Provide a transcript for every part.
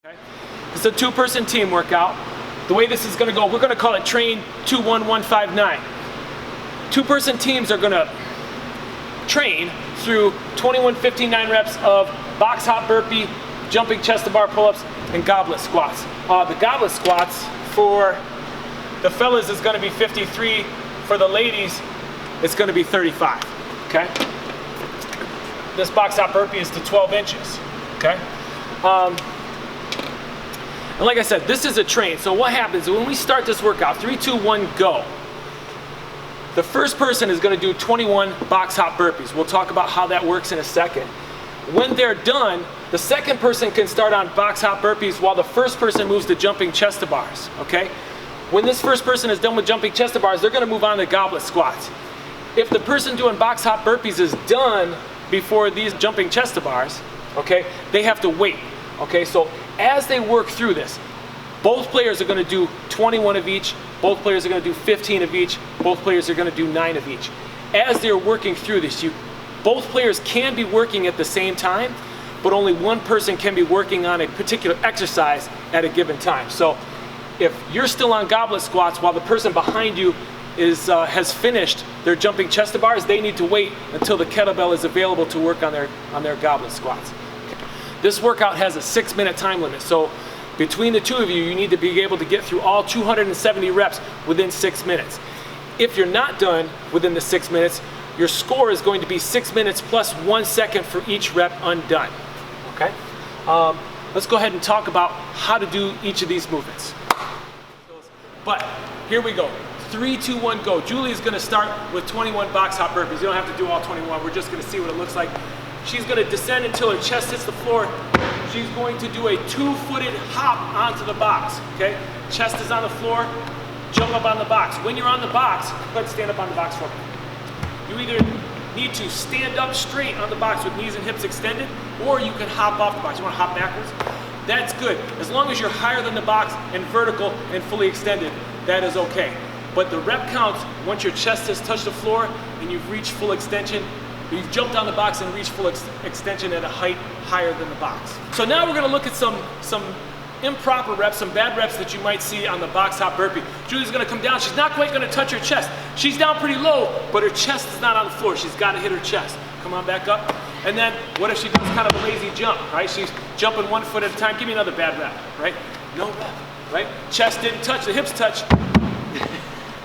Okay? It's a two-person team workout. The way this is going to go, we're going to call it train 2-1-1-5-9. Two-person teams are going to train through 21-15-9 reps of box hop burpee, jumping chest to bar pull-ups, and goblet squats. The goblet squats for the fellas is going to be 53. For the ladies, it's going to be 35. Okay. This box hop burpee is to 12 inches. Okay. And like I said, this is a train. So what happens when we start this workout? 3, 2, 1, go. The first person is going to do 21 box hop burpees. We'll talk about how that works in a second. When they're done, the second person can start on box hop burpees while the first person moves to jumping chest to bars. Okay? When this first person is done with jumping chest to bars, they're going to move on to goblet squats. If the person doing box hop burpees is done before these jumping chest to bars, okay, they have to wait. Okay, so as they work through this, both players are going to do 21 of each, both players are going to do 15 of each, both players are going to do 9 of each. As they're working through this, both players can be working at the same time, but only one person can be working on a particular exercise at a given time. So if you're still on goblet squats while the person behind you has finished their jumping chest to bars, they need to wait until the kettlebell is available to work on their goblet squats. This workout has a 6-minute time limit, so between the two of you, you need to be able to get through all 270 reps within 6 minutes. If you're not done within the 6 minutes, your score is going to be 6 minutes plus 1 second for each rep undone. Okay? Let's go ahead and talk about how to do each of these movements. But here we go. 3, 2, 1, go. Julie is going to start with 21 box hop burpees. You don't have to do all 21. We're just going to see what it looks like. She's going to descend until her chest hits the floor. She's going to do a 2-footed hop onto the box. Okay? Chest is on the floor. Jump up on the box. When you're on the box, let's stand up on the box for me. You either need to stand up straight on the box with knees and hips extended, or you can hop off the box. You want to hop backwards? That's good. As long as you're higher than the box and vertical and fully extended, that is okay. But the rep counts once your chest has touched the floor and you've reached full extension. You've jumped on the box and reached full extension at a height higher than the box. So now we're going to look at some improper reps, some bad reps that you might see on the box hop burpee. Julie's going to come down. She's not quite going to touch her chest. She's down pretty low, but her chest is not on the floor. She's got to hit her chest. Come on back up. And then what if she does kind of a lazy jump, right? She's jumping 1 foot at a time. Give me another bad rep, right? No rep, right? Chest didn't touch, the hips touch.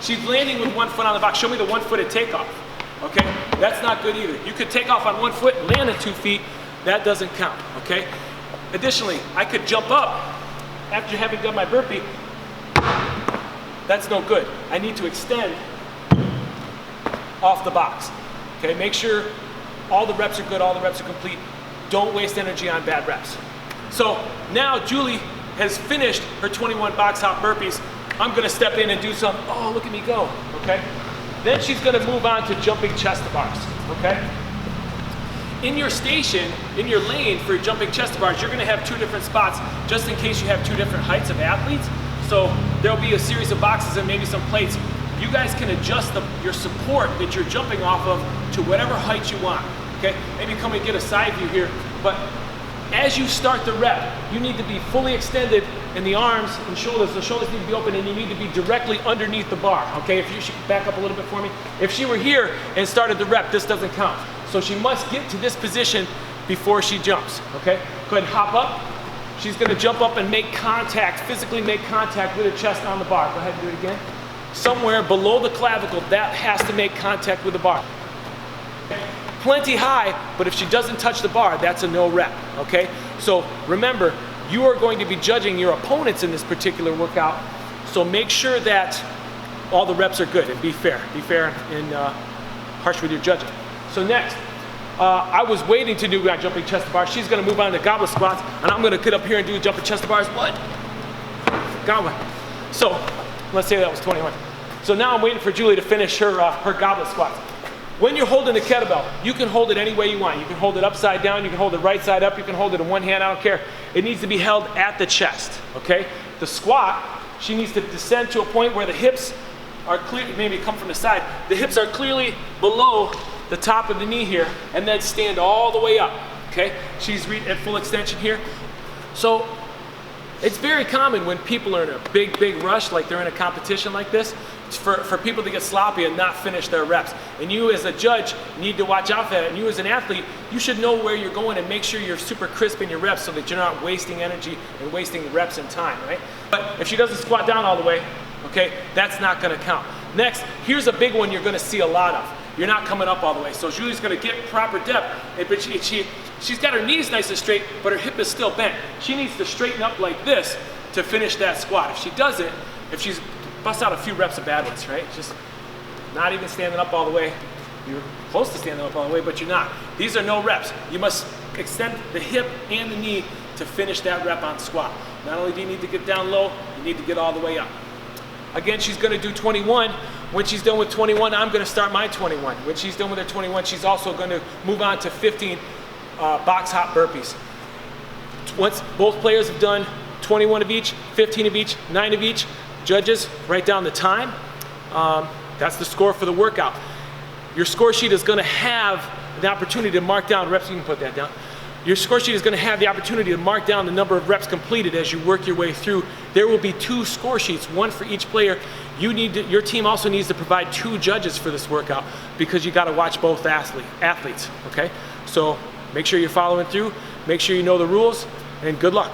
She's landing with 1 foot on the box. Show me the 1-footed takeoff. Okay, that's not good either. You could take off on 1 foot and land at 2 feet. That doesn't count, okay? Additionally, I could jump up after having done my burpee. That's no good. I need to extend off the box, okay? Make sure all the reps are good, all the reps are complete. Don't waste energy on bad reps. So now Julie has finished her 21 box hop burpees. I'm gonna step in and do some, oh, look at me go, okay? Then she's going to move on to jumping chest to bars, okay? In your station, in your lane for jumping chest to bars, you're going to have 2 different spots just in case you have 2 different heights of athletes. So there'll be a series of boxes and maybe some plates. You guys can adjust your support that you're jumping off of to whatever height you want, okay? Maybe come and get a side view here, but as you start the rep, you need to be fully extended in the arms and shoulders. The shoulders need to be open and you need to be directly underneath the bar, okay? If you should back up a little bit for me. If she were here and started the rep, this doesn't count. So she must get to this position before she jumps, okay? Go ahead and hop up. She's gonna jump up and make contact, physically make contact with her chest on the bar. Go ahead and do it again. Somewhere below the clavicle, that has to make contact with the bar. Plenty high, but if she doesn't touch the bar, that's a no rep, okay? So remember, you are going to be judging your opponents in this particular workout, so make sure that all the reps are good and be fair and harsh with your judging. So next, I was waiting to do jumping chest to bars. She's gonna move on to goblet squats, and I'm gonna get up here and do jumping chest to bars. What? Got one. So let's say that was 21. So now I'm waiting for Julie to finish her goblet squats. When you're holding the kettlebell, you can hold it any way you want. You can hold it upside down, you can hold it right side up, you can hold it in one hand, I don't care. It needs to be held at the chest, okay? The squat, she needs to descend to a point where the hips are clear, maybe come from the side. The hips are clearly below the top of the knee here, and then stand all the way up, okay? She's at full extension here. So It's very common when people are in a big rush, like they're in a competition like this, for people to get sloppy and not finish their reps. And you as a judge need to watch out for that. And you as an athlete, you should know where you're going and make sure you're super crisp in your reps so that you're not wasting energy and wasting reps and time, right? But if she doesn't squat down all the way, okay, that's not gonna count. Next, here's a big one you're gonna see a lot of. You're not coming up all the way. So Julie's gonna get proper depth, but she's got her knees nice and straight, but her hip is still bent. She needs to straighten up like this to finish that squat. If she doesn't, if she's bust out a few reps of bad ones, right? Just not even standing up all the way. You're close to standing up all the way, but you're not. These are no reps. You must extend the hip and the knee to finish that rep on squat. Not only do you need to get down low, you need to get all the way up. Again, she's gonna do 21. When she's done with 21, I'm gonna start my 21. When she's done with her 21, she's also gonna move on to 15 box hop burpees. Once both players have done 21 of each, 15 of each, 9 of each, judges write down the time. That's the score for the workout. Your score sheet is gonna have the opportunity to mark down reps. You can put that down. Your score sheet is going to have the opportunity to mark down the number of reps completed as you work your way through. There will be 2 score sheets, one for each player. Your team also needs to provide 2 judges for this workout because you got to watch both athletes, okay? So make sure you're following through, make sure you know the rules, and good luck.